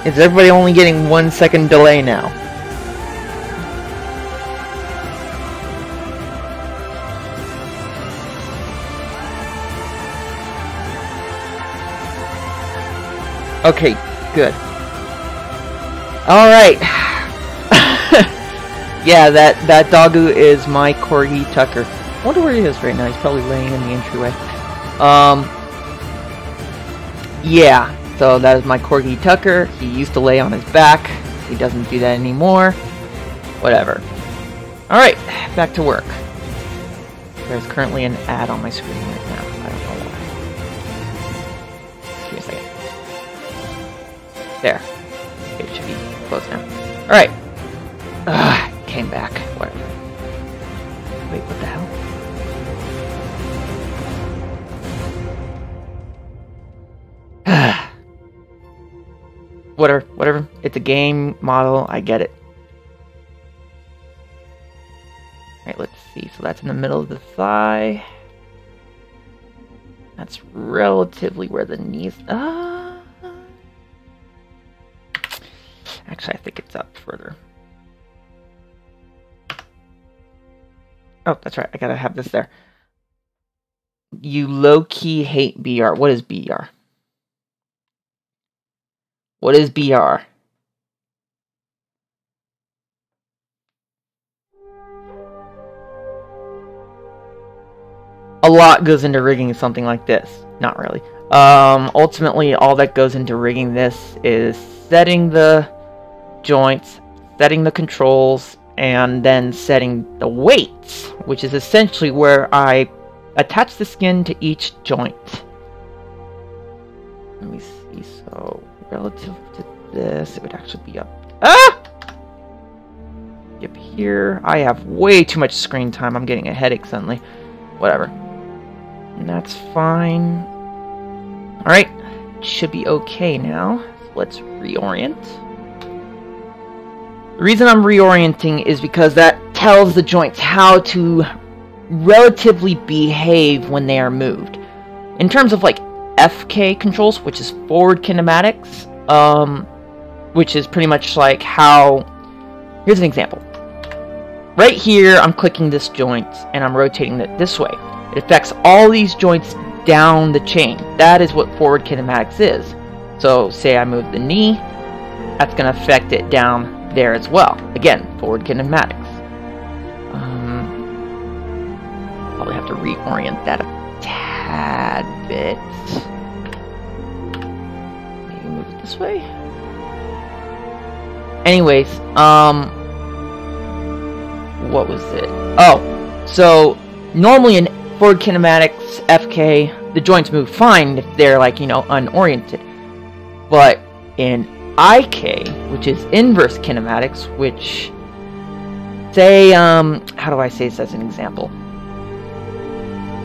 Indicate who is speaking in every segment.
Speaker 1: Is everybody only getting 1 second delay now? Okay, good. Alright. Yeah, that doggo is my Corgi Tucker. I wonder where he is right now. He's probably laying in the entryway. Yeah, so that is my Corgi Tucker. He used to lay on his back. He doesn't do that anymore. Whatever. Alright, back to work. There's currently an ad on my screen right now. I don't know why. Give me a second. There. It should be close now. Alright. Came back. Whatever. Wait, what the hell? Whatever. It's a game model. I get it. Alright, let's see. So that's in the middle of the thigh. That's relatively where the knees... Actually, I think it's up further. Oh, that's right. I gotta have this there. You low-key hate BR. What is BR? What is BR? A lot goes into rigging something like this. Not really. Ultimately, all that goes into rigging this is setting the joints, setting the controls, and then setting the weights, which is essentially where I attach the skin to each joint. Let me see. So relative to this, it would actually be up. Up here. I have way too much screen time. I'm getting a headache suddenly. Whatever. And that's fine. Alright. Should be okay now. So let's reorient. The reason I'm reorienting is because that tells the joints how to relatively behave when they are moved. In terms of like FK controls, which is forward kinematics, which is pretty much like how... Here's an example. Right here, I'm clicking this joint, and I'm rotating it this way. It affects all these joints down the chain. That is what forward kinematics is. So, say I move the knee, that's going to affect it down there as well. Again, forward kinematics. Probably have to reorient that a tad bit. Maybe move it this way. Anyways, what was it? Oh, so normally in forward kinematics, FK, the joints move fine if they're like, you know, unoriented. But in IK, which is inverse kinematics, which say, how do I say this as an example?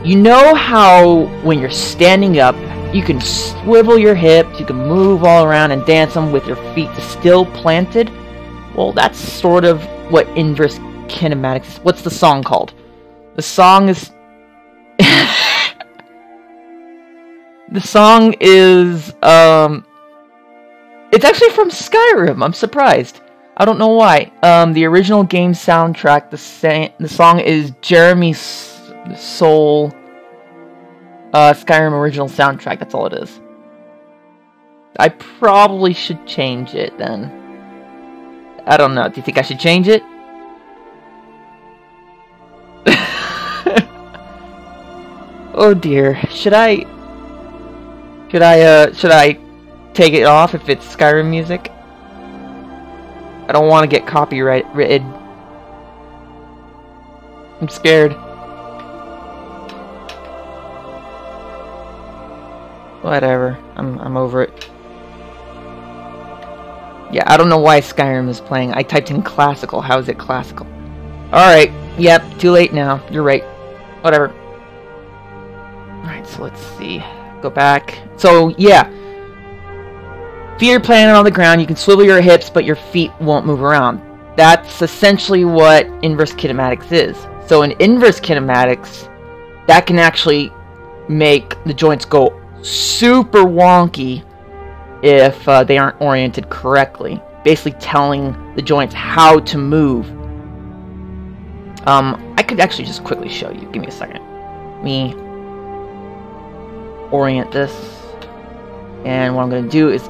Speaker 1: You know how when you're standing up, you can swivel your hips, you can move all around and dance them with your feet still planted? Well, that's sort of what inverse kinematics is. What's the song called? The song is... The song is, it's actually from Skyrim. I'm surprised. I don't know why. The original game soundtrack, the song is Jeremy Soul Skyrim original soundtrack. That's all it is. I probably should change it then. I don't know. Do you think I should change it? Oh dear. Should I take it off if it's Skyrim music? I don't want to get copyrighted. I'm scared. Whatever. I'm over it. Yeah, I don't know why Skyrim is playing. I typed in classical. How is it classical? Alright. Yep, too late now. You're right. Whatever. Alright, so let's see. Go back. So, yeah. Feet are planted on the ground. You can swivel your hips, but your feet won't move around. That's essentially what inverse kinematics is. So in inverse kinematics, that can actually make the joints go super wonky if they aren't oriented correctly. Basically telling the joints how to move. I could actually just quickly show you. Give me a second. Let me orient this. And what I'm going to do is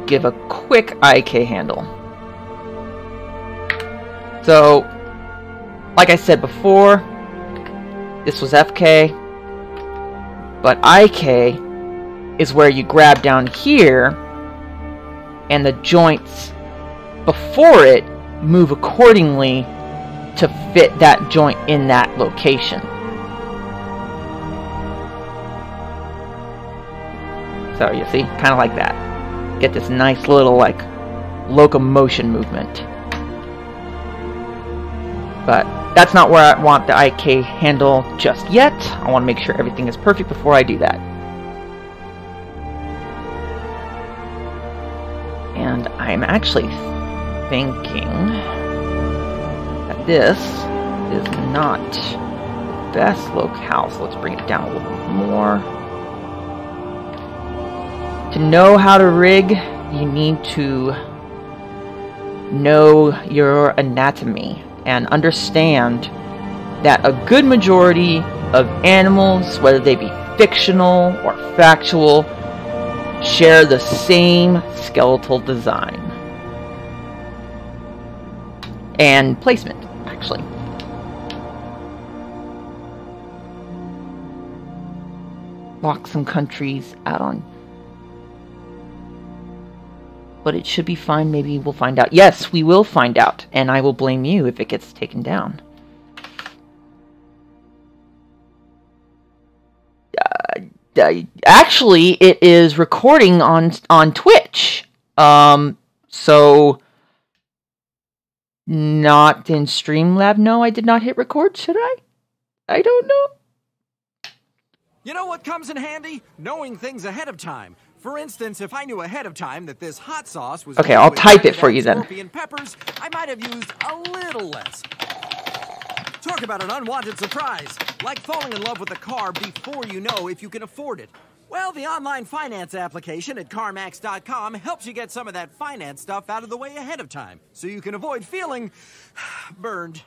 Speaker 1: give a quick IK handle. So, like I said before, this was FK, but IK is where you grab down here, and the joints before it move accordingly to fit that joint in that location. So you see, kind of like that. Get this nice little like locomotion movement. But that's not where I want the IK handle just yet. I want to make sure everything is perfect before I do that. And I'm actually thinking that this is not the best locale, so let's bring it down a little bit more. To know how to rig, you need to know your anatomy and understand that a good majority of animals, whether they be fictional or factual, share the same skeletal design and placement, actually. Lock some countries out on, but it should be fine. Maybe we'll find out. Yes, we will find out, and I will blame you if it gets taken down. Actually, it is recording on Twitch. So not in Streamlab. No, I did not hit record. Should I? I don't know.
Speaker 2: You know what comes in handy? Knowing things ahead of time. For instance, if I knew ahead of time that this hot sauce was...
Speaker 1: Okay, I'll type it for you then.
Speaker 2: Scorpion peppers, I might have used a little less. Talk about an unwanted surprise. Like falling in love with a car before you know if you can afford it. Well, the online finance application at CarMax.com helps you get some of that finance stuff out of the way ahead of time, so you can avoid feeling burned.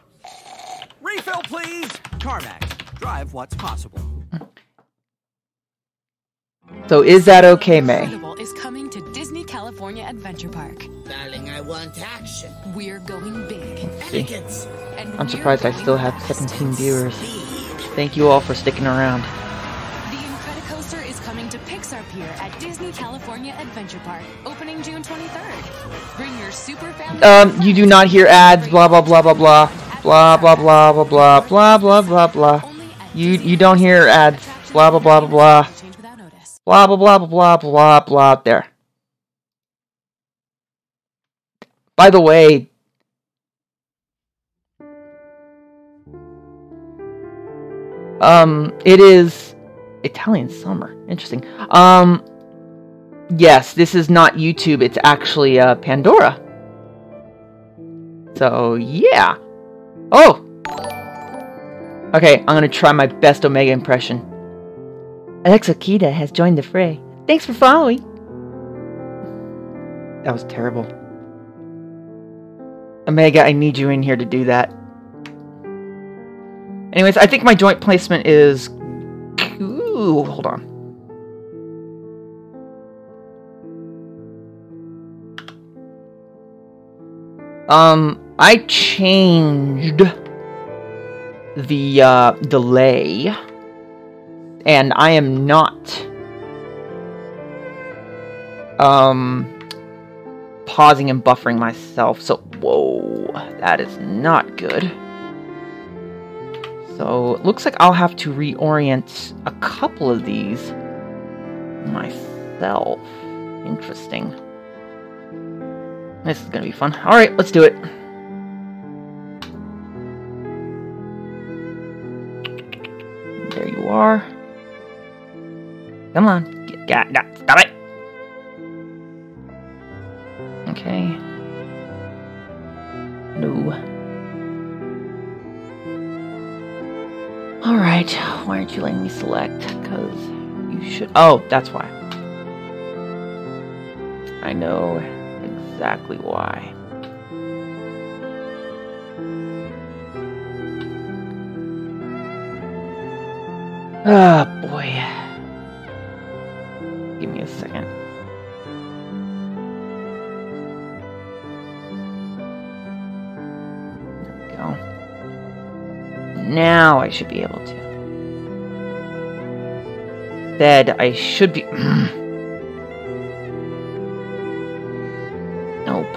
Speaker 2: Refill, please. CarMax. Drive what's possible.
Speaker 3: So is that okay, May?
Speaker 4: Is coming to Disney California Adventure Park.
Speaker 5: Darling, I want action.
Speaker 4: We're going big.
Speaker 5: Elegance.
Speaker 1: I'm surprised I still have 17 viewers. Thank you all for sticking around.
Speaker 4: The Incredicoaster is coming to Pixar Pier at Disney California Adventure Park, opening June 23rd. Bring your super family.
Speaker 1: You do not hear ads. Blah blah blah blah blah. Blah blah blah blah blah blah blah blah blah. You don't hear ads. Blah blah blah blah blah. Blah blah blah blah blah blah blah. There. By the way, it is Italian summer. Interesting. Yes, this is not YouTube. It's actually Pandora. So yeah. Oh. Okay, I'm gonna try my best Omega impression. Alexa Kita has joined the fray. Thanks for following. That was terrible. Omega, I need you in here to do that. Anyways, I think my joint placement is... Ooh, hold on. I changed the delay. And I am not pausing and buffering myself, so whoa, that is not good. So it looks like I'll have to reorient a couple of these myself. Interesting. This is gonna be fun. Alright, let's do it. There you are. Come on. Stop it. Okay. No. Alright. Why aren't you letting me select? Because you should... Oh, that's why. I know exactly why. Ah, boy. Give me a second. There we go. Now I should be able to. Instead, I should be... Nope.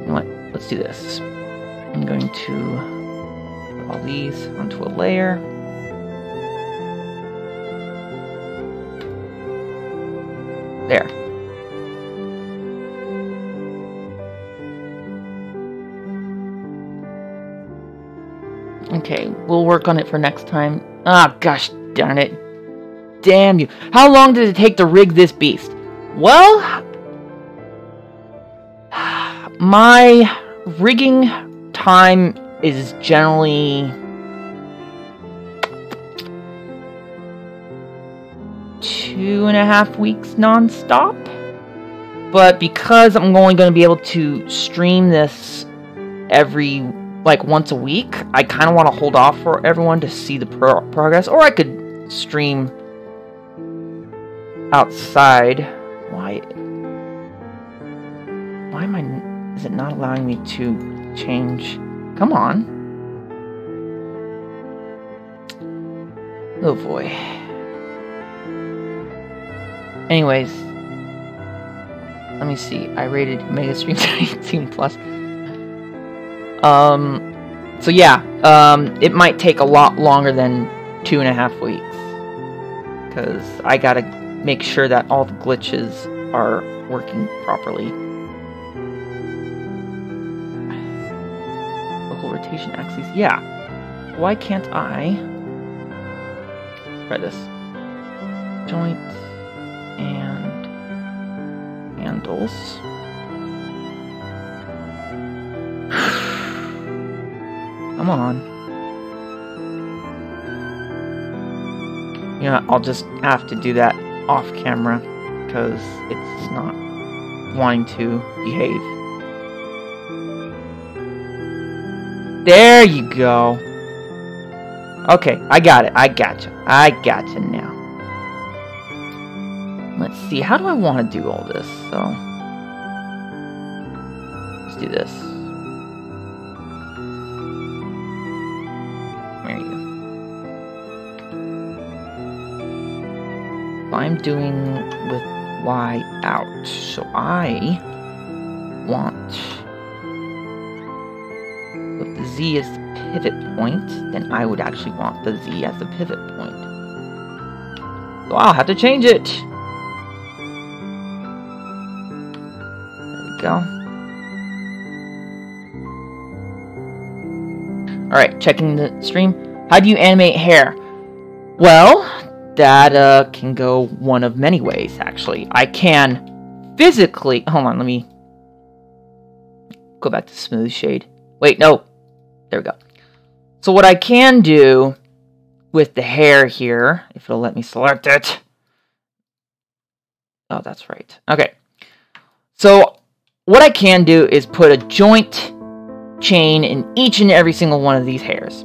Speaker 1: You know what? Let's do this. I'm going to put all these onto a layer. There. Okay, we'll work on it for next time. Ah, gosh darn it. Damn you. How long did it take to rig this beast? Well, my rigging time is generally 2.5 weeks non-stop. But because I'm only going to be able to stream this every, like, once a week, I kind of want to hold off for everyone to see the progress. Or I could stream outside. Why am I... Is it not allowing me to change? Come on. Oh boy. Anyways. Let me see. I rated Mega Stream to 18+. So yeah. It might take a lot longer than 2.5 weeks. Because I gotta make sure that all the glitches are working properly. Local rotation axes, yeah. Why can't I... Let's try this. Joint and handles. Come on. You know, I'll just have to do that off camera because it's not wanting to behave. There you go. Okay, I got it. I gotcha. I gotcha now. Let's see. How do I want to do all this? So, let's do this. There you go. I'm doing with Y out. So I want... If the Z is the pivot point, then I would actually want the Z as the pivot point. So I'll have to change it. There we go. Alright, checking the stream. How do you animate hair? Well, that can go one of many ways, actually. I can physically... Hold on, let me go back to smooth shade. Wait, no. There we go. So what I can do with the hair here, if it'll let me select it. Oh, that's right. Okay. So what I can do is put a joint chain in each and every single one of these hairs.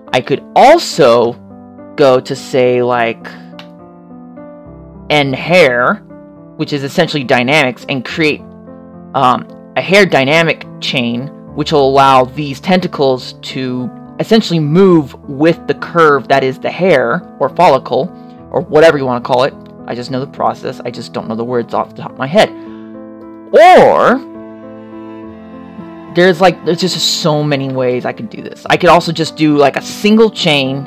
Speaker 1: I could also go to, say, like, end hair, which is essentially dynamics, and create a hair dynamic chain, which will allow these tentacles to essentially move with the curve that is the hair, or follicle, or whatever you want to call it. I just know the process, I just don't know the words off the top of my head. Or, there's just so many ways I could do this. I could also just do like a single chain,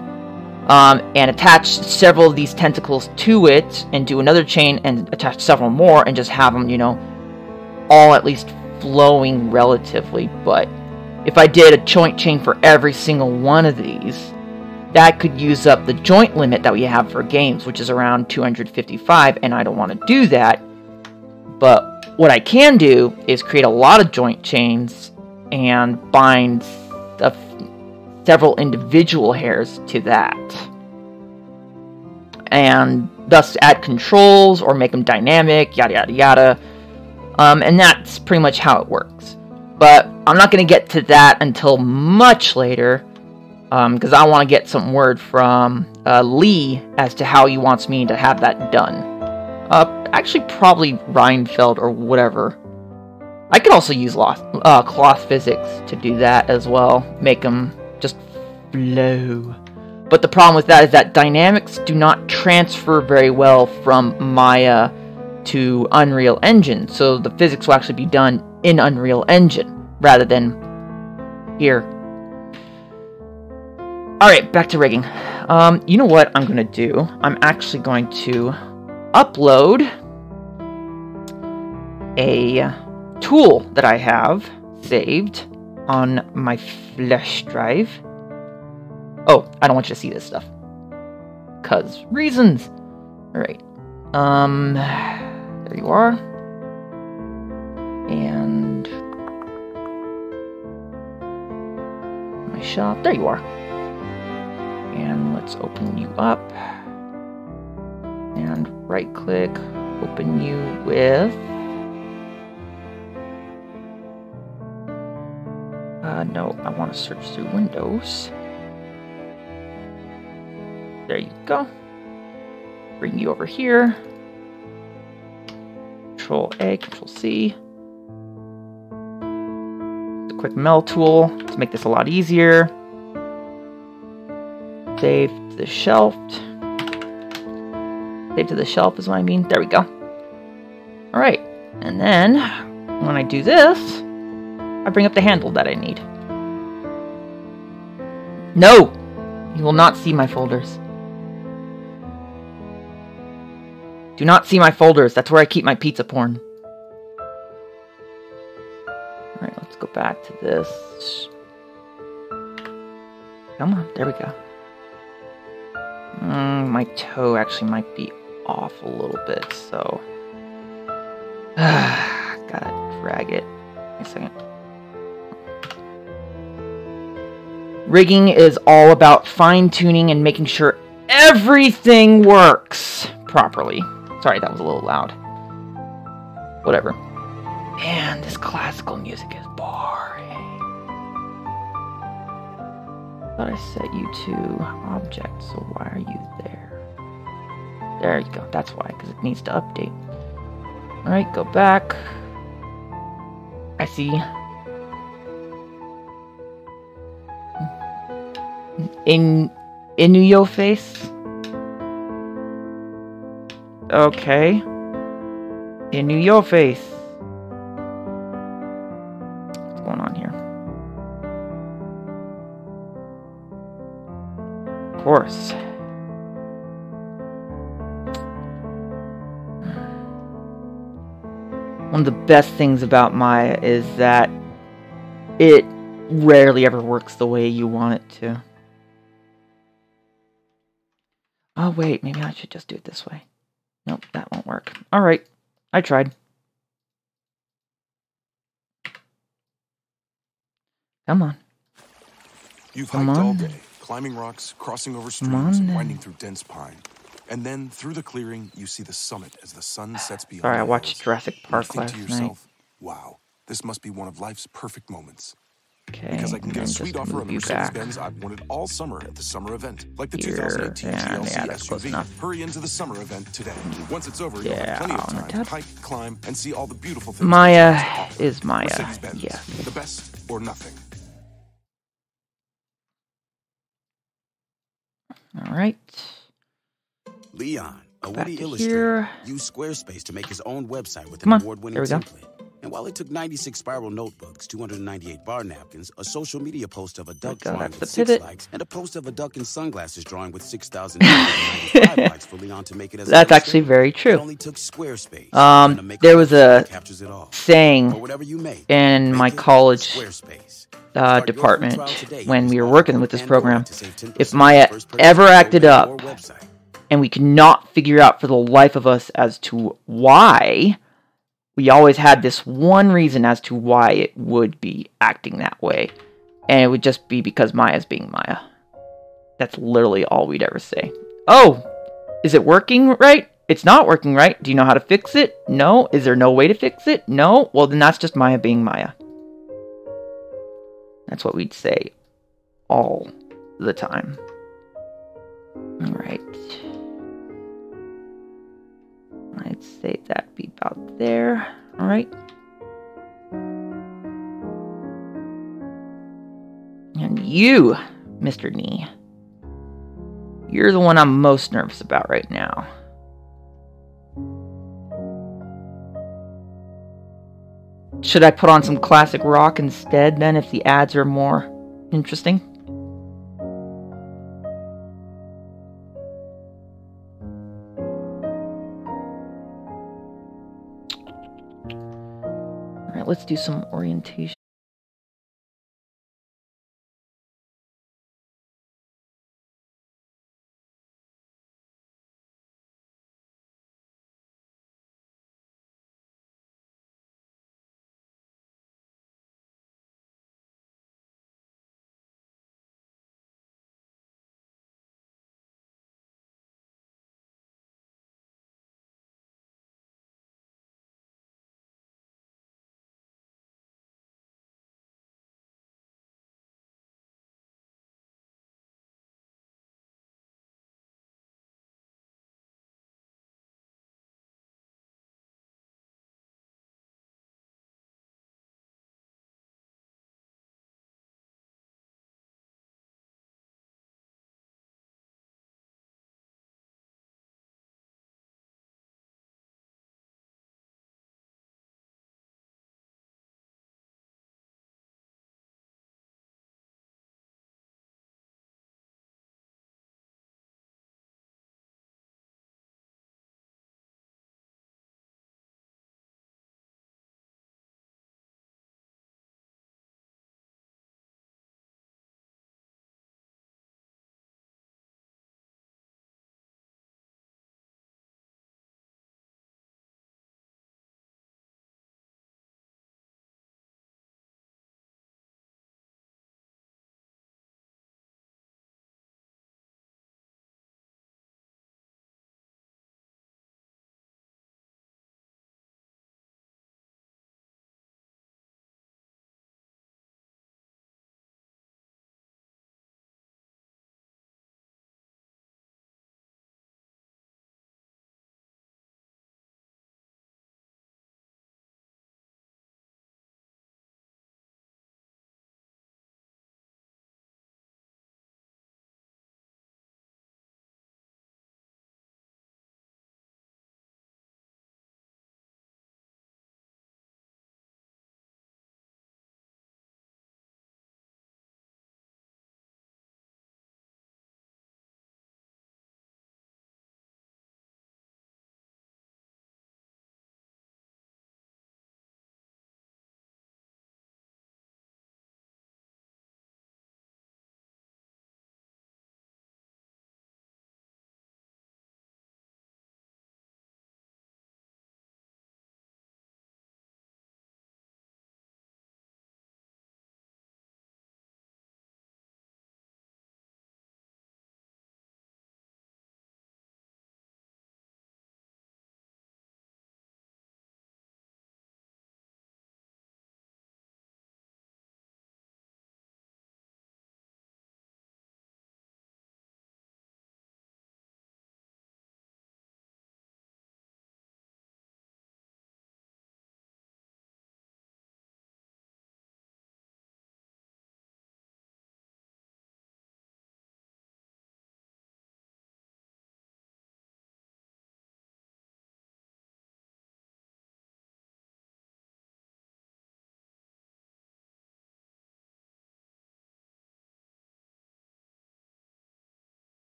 Speaker 1: and attach several of these tentacles to it, and do another chain, and attach several more, and just have them, you know, all at least flowing relatively. But if I did a joint chain for every single one of these, that could use up the joint limit that we have for games, which is around 255, and I don't want to do that. But what I can do is create a lot of joint chains and bind several individual hairs to that. And thus add controls or make them dynamic, yada yada yada. And that's pretty much how it works. But I'm not going to get to that until much later, because I want to get some word from Lee as to how he wants me to have that done. Actually, probably Reinfeld or whatever. I could also use cloth physics to do that as well. Make them just flow. But the problem with that is that dynamics do not transfer very well from Maya to Unreal Engine. So the physics will actually be done in Unreal Engine rather than here. Alright, back to rigging. You know what I'm going to do? I'm actually going to upload a tool that I have saved on my flash drive. Oh, I don't want you to see this stuff. 'Cause reasons. Alright. There you are. And my shop. There you are. And let's open you up. And right click, open you with no, I want to search through Windows. There you go. Bring you over here. Control A, Control C. The quick meld tool to make this a lot easier. Save to the shelf. Save to the shelf is what I mean. There we go. Alright. And then, when I do this, I bring up the handle that I need. No! You will not see my folders. Do not see my folders. That's where I keep my pizza porn. Alright, let's go back to this. Come on, there we go. My toe actually might be off a little bit, so... gotta drag it. Wait a second. Rigging is all about fine-tuning and making sure everything works properly. Sorry, that was a little loud. Whatever. Man, this classical music is boring. Thought I set you to object, so why are you there? There you go. That's why, because it needs to update. Alright, go back. I see. In your face. Okay. In your face. What's going on here? Of course. One of the best things about Maya is that it rarely ever works the way you want it to. Oh wait, maybe I should just do it this way. Nope, that won't work. Alright, I tried. Come on.
Speaker 6: You've hiked all day, climbing rocks, crossing over streams, and winding through dense pine. And then, through the clearing, you see the summit as the sun sets beyond.
Speaker 1: Sorry, I watched Jurassic Park last night.
Speaker 6: Wow, this must be one of life's perfect moments.
Speaker 1: Okay,
Speaker 6: because I can get a sweet offer on the Mercedes-Benz I've wanted all summer at the summer event, like the 2018 GLC SUV. Hurry into the summer event today. Once it's over, you'll have plenty of time to hike, climb, and see all the beautiful things.
Speaker 1: Maya is Maya. Yeah.
Speaker 6: The best or nothing.
Speaker 1: All right.
Speaker 5: Leon, a witty illustrator, used Squarespace to make his own website with an award-winning template. And while it took 96 spiral notebooks, 298 bar napkins, a social media post of a duck drawing with 6 likes, and a post of a duck in sunglasses drawing with 6,995 likes for Leon to make it as
Speaker 1: that's actually very true.
Speaker 5: It only took Squarespace.
Speaker 1: There was a saying in my college department when we were working with this program. If Maya ever acted up and we could not figure out for the life of us as to why, we always had this one reason as to why it would be acting that way. And it would just be because Maya's being Maya. That's literally all we'd ever say. Oh! Is it working right? It's not working right. Do you know how to fix it? No. Is there no way to fix it? No. Well, then that's just Maya being Maya. That's what we'd say all the time. Alright. I'd say that'd be about there. Alright. And you, Mr. Knee. You're the one I'm most nervous about right now. Should I put on some classic rock instead then if the ads are more interesting? Alright, let's do some orientation.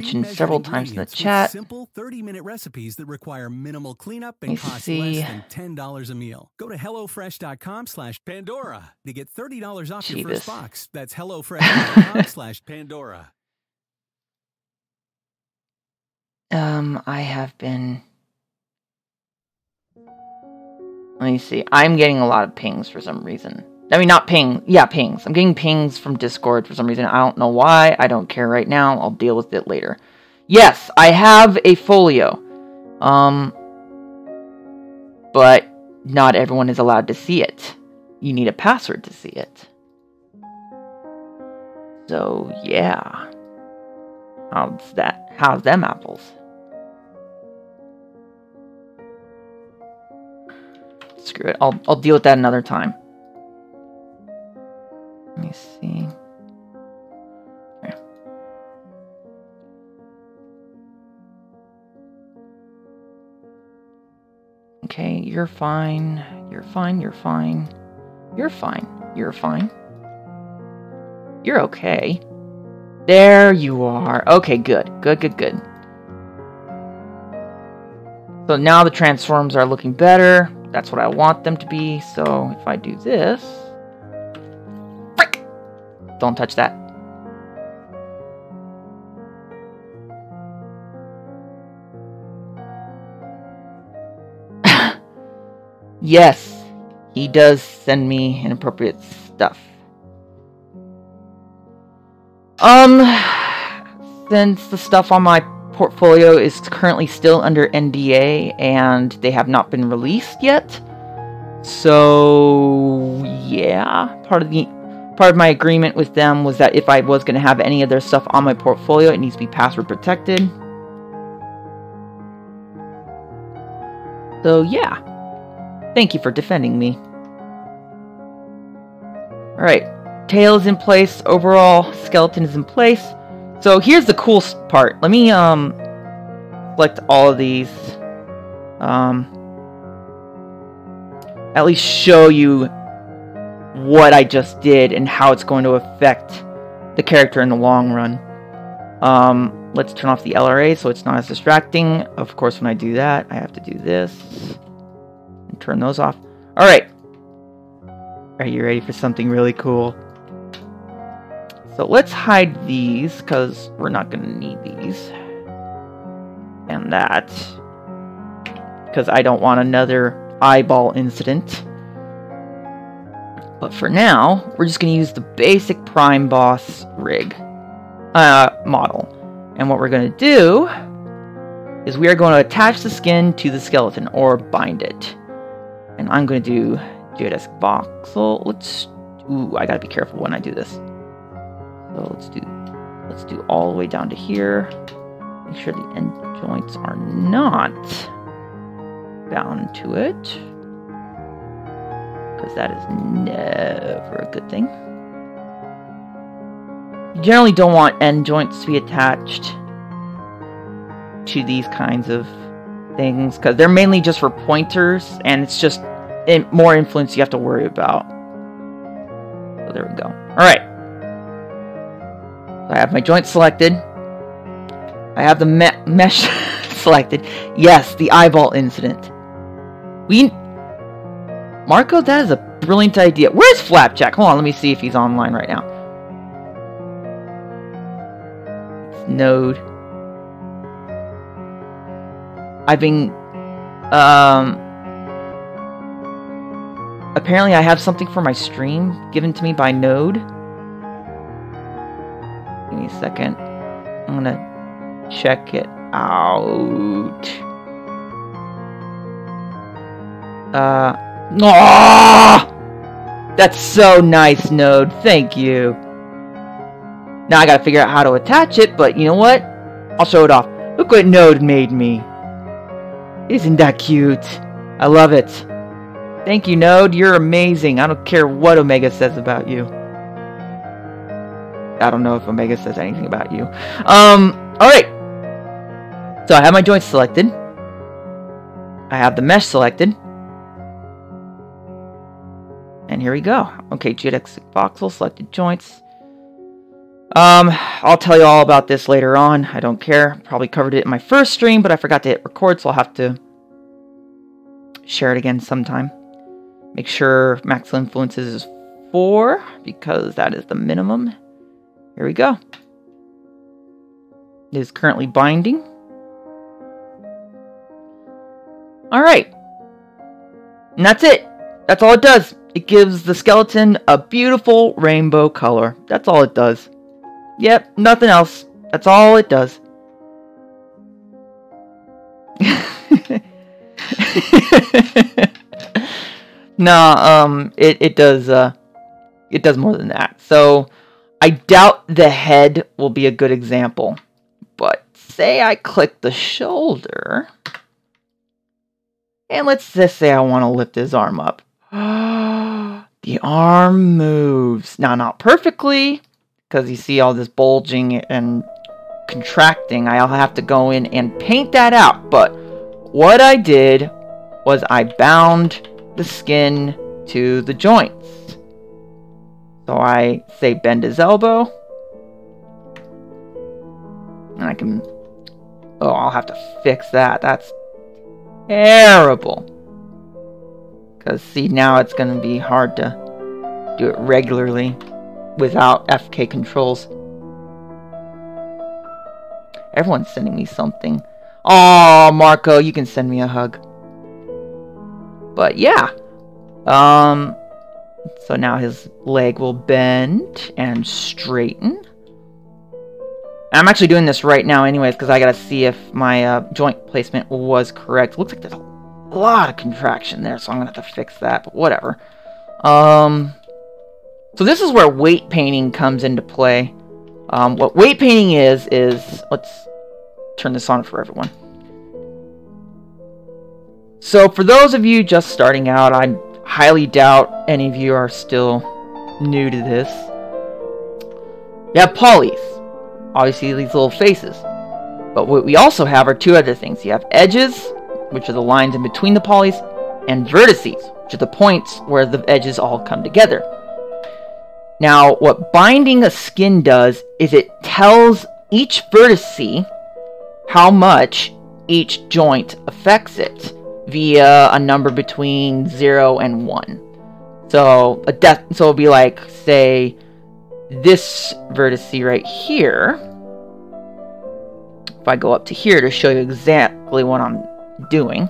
Speaker 1: mentioned several times in the chat.
Speaker 2: Simple 30-minute recipes that require minimal cleanup and cost less than $10 a meal. Go to HelloFresh.com/Pandora to get $30 off your first box. That's HelloFresh.com/Pandora.
Speaker 1: I have been... Let me see. I'm getting a lot of pings for some reason. I mean, not ping. Yeah, pings. I'm getting pings from Discord for some reason. I don't know why. I don't care right now. I'll deal with it later. Yes, I have a folio. But not everyone is allowed to see it. You need a password to see it. So, yeah. How's that? How's them apples? Screw it. I'll deal with that another time. Let me see. Okay. Okay, you're fine. You're fine. You're fine. You're fine. You're fine. You're okay. There you are. Okay, good. Good, good, good. So now the transforms are looking better. That's what I want them to be. So if I do this... Frick! Don't touch that. Yes, he does send me inappropriate stuff. Since the stuff on my portfolio is currently still under NDA and they have not been released yet, so yeah, part of my agreement with them was that if I was going to have any of their stuff on my portfolio, it needs to be password protected. So yeah, thank you for defending me. Alright, tail is in place, overall skeleton is in place. So here's the cool part. Let me select all of these. At least show you what I just did and how it's going to affect the character in the long run. Let's turn off the LRA so it's not as distracting. Of course, when I do that, I have to do this and turn those off. Alright. Are you ready for something really cool? So let's hide these, because we're not going to need these. And that. Because I don't want another eyeball incident. But for now, we're just going to use the basic Prime Boss rig model. And what we're going to do is we are going to attach the skin to the skeleton, or bind it. And I'm going to do geodesic voxel. Ooh, I got to be careful when I do this. So let's do all the way down to here. Make sure the end joints are not bound to it, because that is never a good thing. You generally don't want end joints to be attached to these kinds of things, because they're mainly just for pointers, and it's just more influence you have to worry about. So there we go. Alright. I have my joint selected. I have the mesh selected. Yes, the eyeball incident. Marco, that is a brilliant idea. Where's Flapjack? Hold on, let me see if he's online right now. It's Node. I've been... apparently I have something for my stream given to me by Node. Give me a second. I'm gonna check it out. That's so nice, Node. Thank you. Now I gotta figure out how to attach it, but you know what? I'll show it off. Look what Node made me. Isn't that cute? I love it. Thank you, Node. You're amazing. I don't care what Omega says about you. I don't know if Omega says anything about you. Alright. So I have my joints selected. I have the mesh selected. And here we go. Okay, geodesic voxel, selected joints. I'll tell you all about this later on. I don't care. Probably covered it in my first stream, but I forgot to hit record, so I'll have to share it again sometime. Make sure max influences is 4, because that is the minimum. Here we go. It is currently binding. Alright. And that's it. That's all it does. It gives the skeleton a beautiful rainbow color. That's all it does. Yep, nothing else. That's all it does. Nah, it does more than that. So I doubt the head will be a good example. But say I click the shoulder, and let's just say I want to lift his arm up. The arm moves. Now, not perfectly, because you see all this bulging and contracting. I'll have to go in and paint that out. But what I did was I bound the skin to the joints. So I say bend his elbow. And I can... Oh, I'll have to fix that. That's terrible. Because, see, now it's going to be hard to do it regularly without FK controls. Everyone's sending me something. Oh, Marco, you can send me a hug. But, yeah. So now his leg will bend and straighten. I'm actually doing this right now anyways, because I gotta see if my joint placement was correct. Looks like there's a lot of contraction there, so I'm gonna have to fix that, but whatever. So this is where weight painting comes into play. What weight painting is, let's turn this on for everyone. So for those of you just starting out, I highly doubt any of you are still new to this. You have polys. Obviously, these little faces. But what we also have are two other things. You have edges, which are the lines in between the polys, and vertices, which are the points where the edges all come together. Now, what binding a skin does is it tells each vertice how much each joint affects it via a number between 0 and 1. So, so it'll be like, say, this vertice right here. If I go up to here to show you exactly what I'm doing.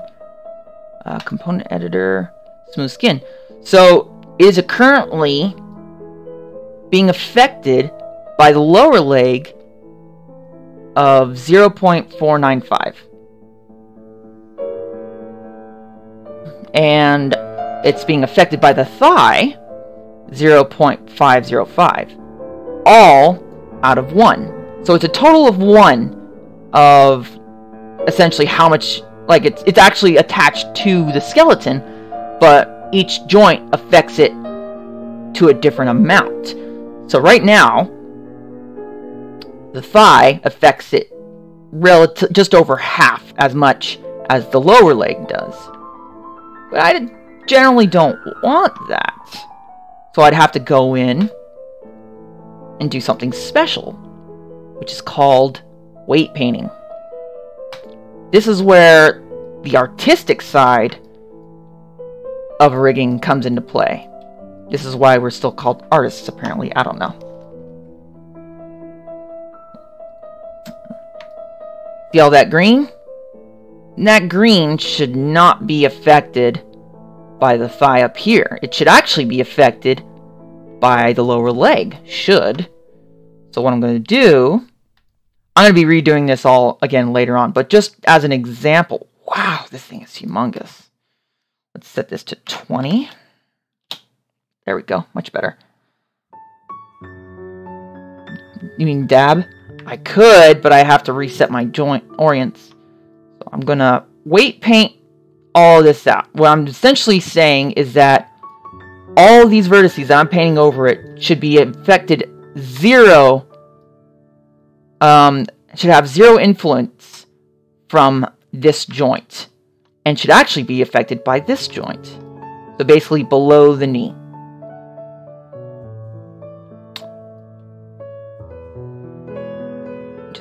Speaker 1: Component editor, smooth skin. So, is it currently being affected by the lower leg of 0.495. And it's being affected by the thigh, 0.505. All out of 1. So it's a total of 1 of essentially how much, like it's actually attached to the skeleton, but each joint affects it to a different amount. So right now, the thigh affects it just over half as much as the lower leg does. But I generally don't want that. So I'd have to go in and do something special, which is called weight painting. This is where the artistic side of rigging comes into play. This is why we're still called artists, apparently. I don't know. See all that green? That green should not be affected by the thigh up here. It should actually be affected by the lower leg. Should. So what I'm going to do... I'm going to be redoing this all again later on. But just as an example... Wow, this thing is humongous. Let's set this to 20. There we go. Much better. You mean dab? I could, but I have to reset my joint orients. So I'm going to weight paint all this out. What I'm essentially saying is that all these vertices that I'm painting over it should be affected 0. Should have 0 influence from this joint. And should actually be affected by this joint. So basically below the knee.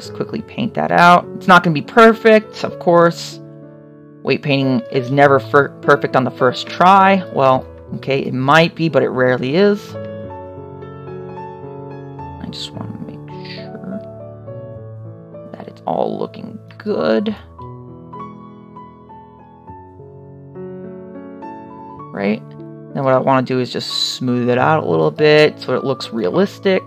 Speaker 1: just quickly paint that out. It's not going to be perfect, of course. Weight painting is never perfect on the first try. Well, okay, it might be, but it rarely is. I just want to make sure that it's all looking good. Right? Then what I want to do is just smooth it out a little bit so it looks realistic.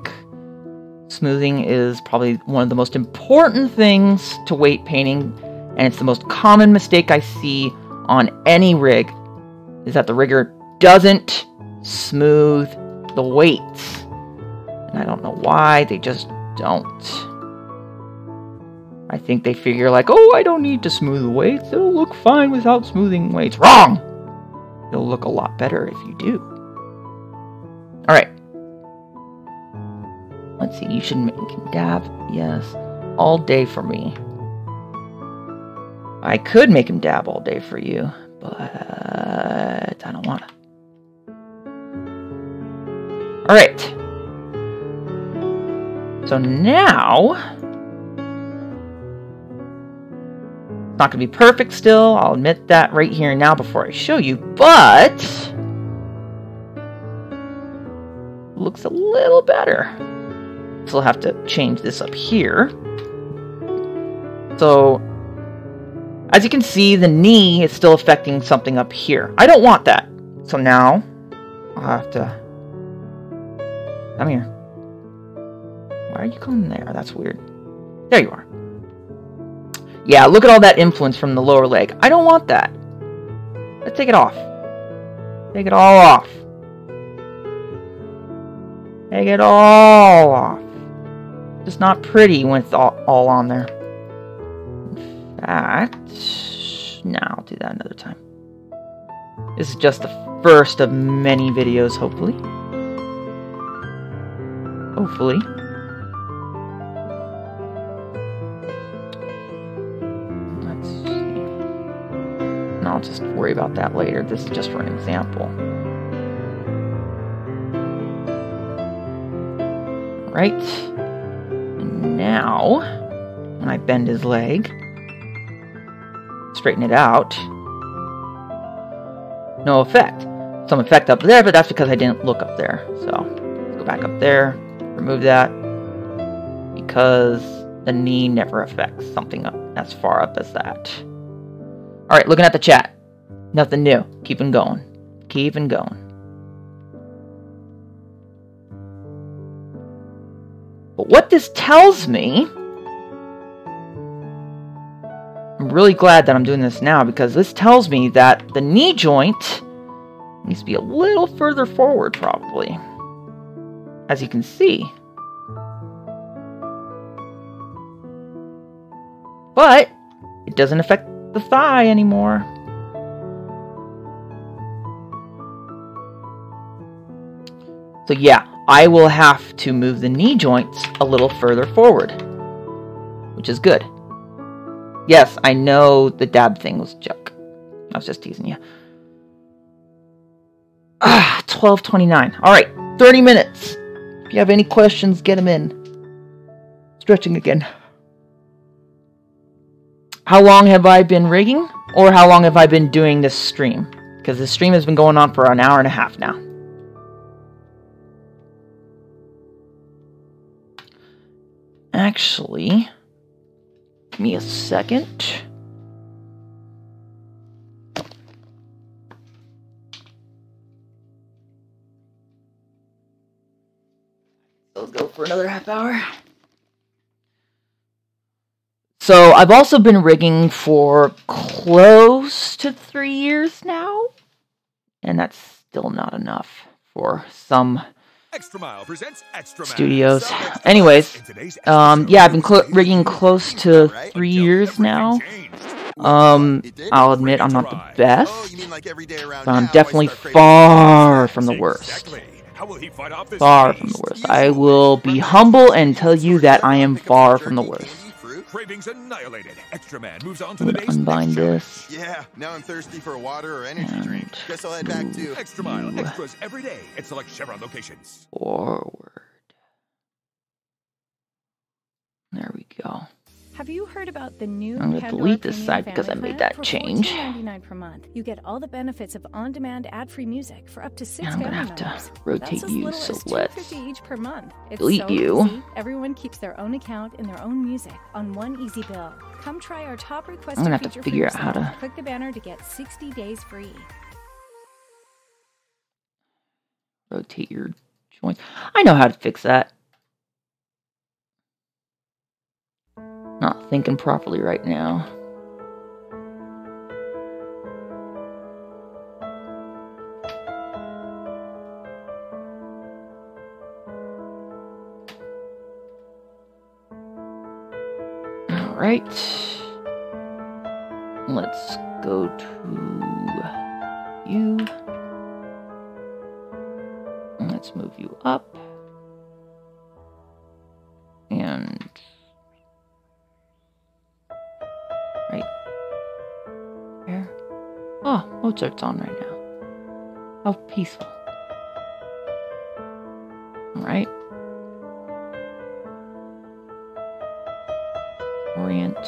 Speaker 1: Smoothing is probably one of the most important things to weight painting, and it's the most common mistake I see on any rig, is that the rigger doesn't smooth the weights. And I don't know why, they just don't. I think they figure like, oh, I don't need to smooth the weights, it'll look fine without smoothing weights. Wrong! It'll look a lot better if you do. Alright. Let's see, you should make him dab. Yes. All day for me. I could make him dab all day for you, but I don't want to. Alright. So now, it's not going to be perfect still, I'll admit that right here and now before I show you, but it looks a little better. So I'll have to change this up here. So, as you can see, the knee is still affecting something up here. I don't want that. So now, I'll have to... Come here. Why are you coming there? That's weird. There you are. Yeah, look at all that influence from the lower leg. I don't want that. Let's take it off. Take it all off. Take it all off. Just not pretty when it's all on there. In fact, no, I'll do that another time. This is just the first of many videos, hopefully. Hopefully. Let's see. And I'll just worry about that later. This is just for an example. Right? Now, when I bend his leg, straighten it out, no effect. Some effect up there, but that's because I didn't look up there. So, let's go back up there, remove that, because the knee never affects something up as far up as that. Alright, looking at the chat. Nothing new. Keeping going. Keeping going. But what this tells me, I'm really glad that I'm doing this now, because this tells me that the knee joint needs to be a little further forward, probably. As you can see. But it doesn't affect the thigh anymore. So yeah, I will have to move the knee joints a little further forward, which is good. Yes, I know the dab thing was a joke. I was just teasing you. 12:29. Alright, 30 minutes. If you have any questions, get them in. Stretching again. How long have I been rigging? Or how long have I been doing this stream? Because this stream has been going on for an hour and a half now. Actually, give me a second. Let's go for another half hour. So, I've also been rigging for close to 3 years now. And that's still not enough for some studios. Anyways, yeah, I've been rigging close to 3 years now. I'll admit I'm not the best, but I'm definitely far from the worst. Far from the worst. I will be humble and tell you that I am far from the worst.
Speaker 6: Cravings annihilated. Extra Man moves on to
Speaker 1: I'm
Speaker 6: the
Speaker 1: gonna unbind this.
Speaker 7: Yeah, now I'm thirsty for a water or energy drink. Guess I'll head back to
Speaker 6: Extra Mile extras every day at select Chevron locations.
Speaker 1: Forward. There we go.
Speaker 8: Have you heard about the new
Speaker 1: I'm going to delete this side because I made that change.
Speaker 8: $14.99 per month. You get all the benefits of on-demand ad-free music for up to 6
Speaker 1: I'm going to have to rotate you, so let's
Speaker 8: each per month. It's
Speaker 1: delete
Speaker 8: so
Speaker 1: you.
Speaker 8: Easy. Everyone keeps their own account and their own music on one easy bill. Come try our top requested
Speaker 1: I'm going to have to figure out how to...
Speaker 8: Click the banner to get 60 days free.
Speaker 1: Rotate your joints. I know how to fix that. Not thinking properly right now. All right. Let's go to you. Let's move you up. And right there. Oh, Mozart's on right now. How peaceful. Alright. Orient.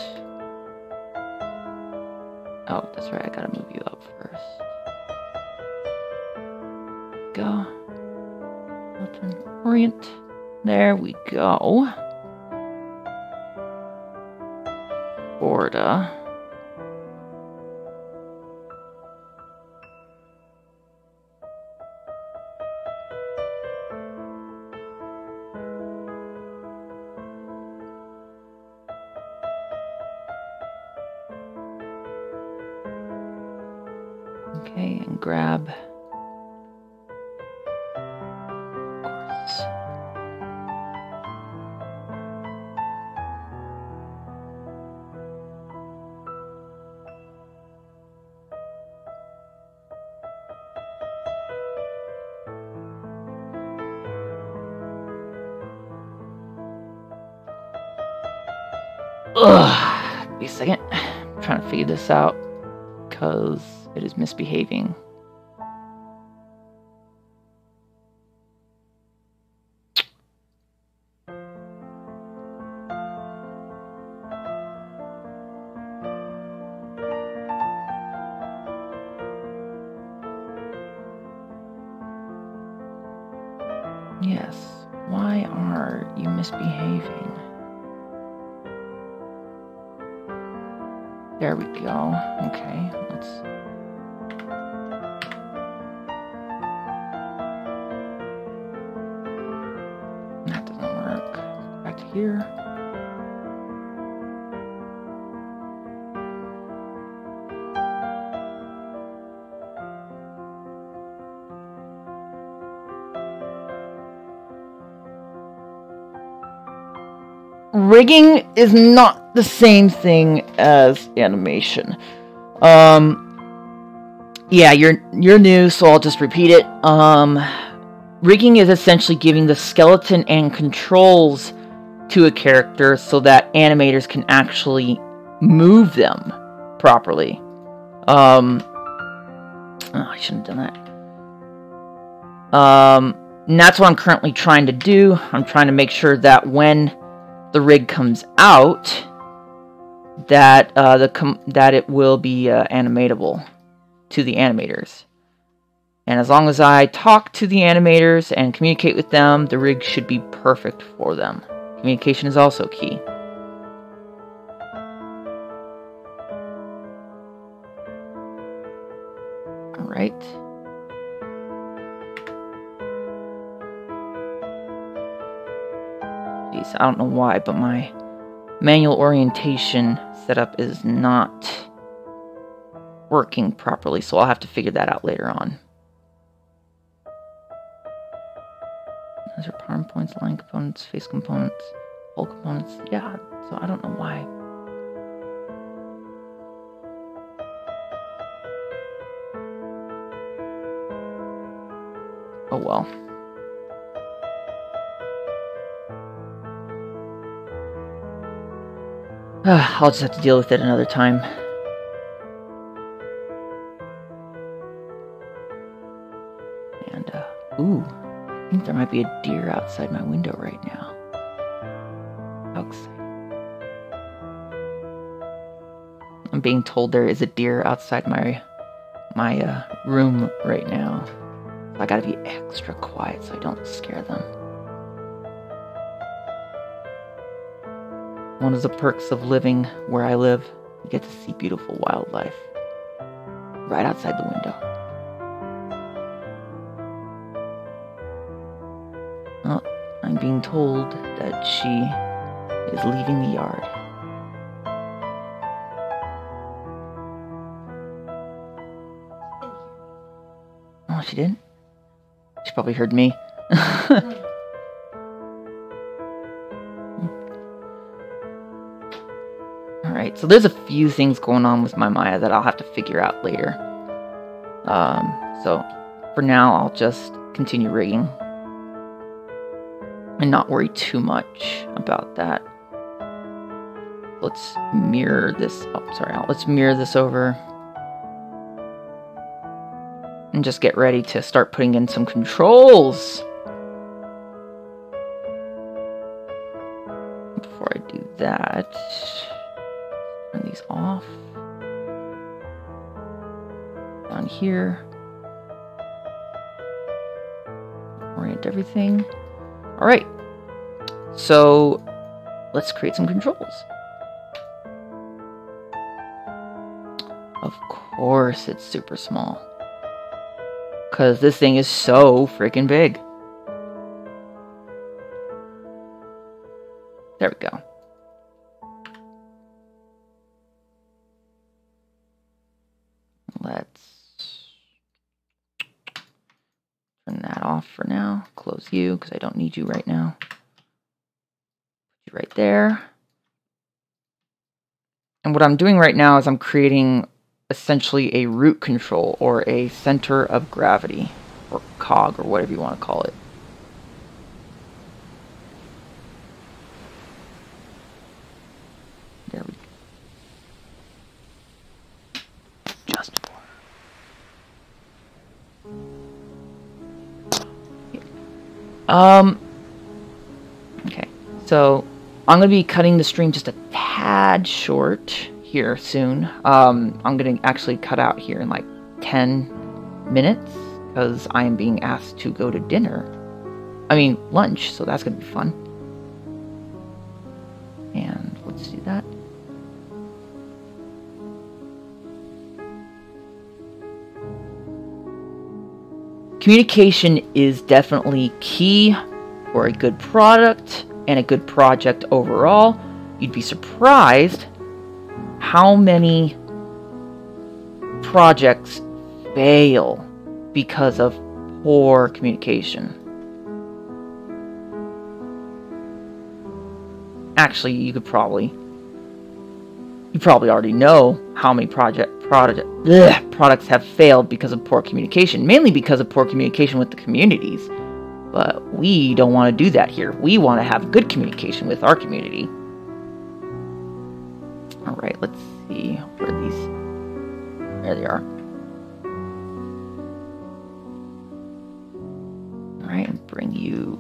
Speaker 1: Oh, that's right, I gotta move you up first. Go. Orient. There we go. Florida. Okay, and grab. Ugh, give me a second. I'm trying to figure this out because it is misbehaving. Yes, why are you misbehaving? There we go. Okay, let's... That doesn't work. Back to here. Rigging is not the same thing as animation. Yeah, you're new, so I'll just repeat it. Rigging is essentially giving the skeleton and controls to a character so that animators can actually move them properly. Oh, I shouldn't have done that. And that's what I'm currently trying to do. I'm trying to make sure that when the rig comes out, that that it will be animatable to the animators. And as long as I talk to the animators and communicate with them, the rig should be perfect for them. Communication is also key. All right. I don't know why, but my manual orientation setup is not working properly, so I'll have to figure that out later on. Those are power points, line components, face components, hole components. Yeah, so I don't know why. Oh well. I'll just have to deal with it another time. And, ooh, I think there might be a deer outside my window right now. How exciting. being told there is a deer outside my room right now. I gotta be extra quiet so I don't scare them. One of the perks of living where I live, you get to see beautiful wildlife right outside the window. Well, I'm being told that she is leaving the yard. Oh, she didn't? She probably heard me. Alright, so there's a few things going on with my Maya that I'll have to figure out later. So for now, I'll just continue rigging and not worry too much about that. Let's mirror this. Oh, sorry. Let's mirror this over. And just get ready to start putting in some controls. Before I do that, turn these off. Down here. Orient everything. Alright. So, let's create some controls. Of course it's super small. Because this thing is so freaking big. There we go. Let's turn that off for now. Close you, because I don't need you right now. Put you right there. And what I'm doing right now is I'm creating essentially a root control or a center of gravity or cog or whatever you want to call it. There we go. Just okay, so I'm going to be cutting the stream just a tad short here soon. I'm going to actually cut out here in like 10 minutes because I am being asked to go to dinner. I mean, lunch, so that's going to be fun. And let's do that. Communication is definitely key for a good product and a good project overall. You'd be surprised how many projects fail because of poor communication. Actually, you probably already know how many products have failed because of poor communication, mainly because of poor communication with the communities. But we don't want to do that here. We want to have good communication with our community. Alright, let's see where these... There they are. Alright, and bring you...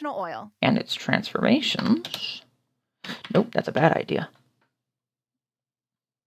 Speaker 8: oil.
Speaker 1: And its transformations. Nope, that's a bad idea.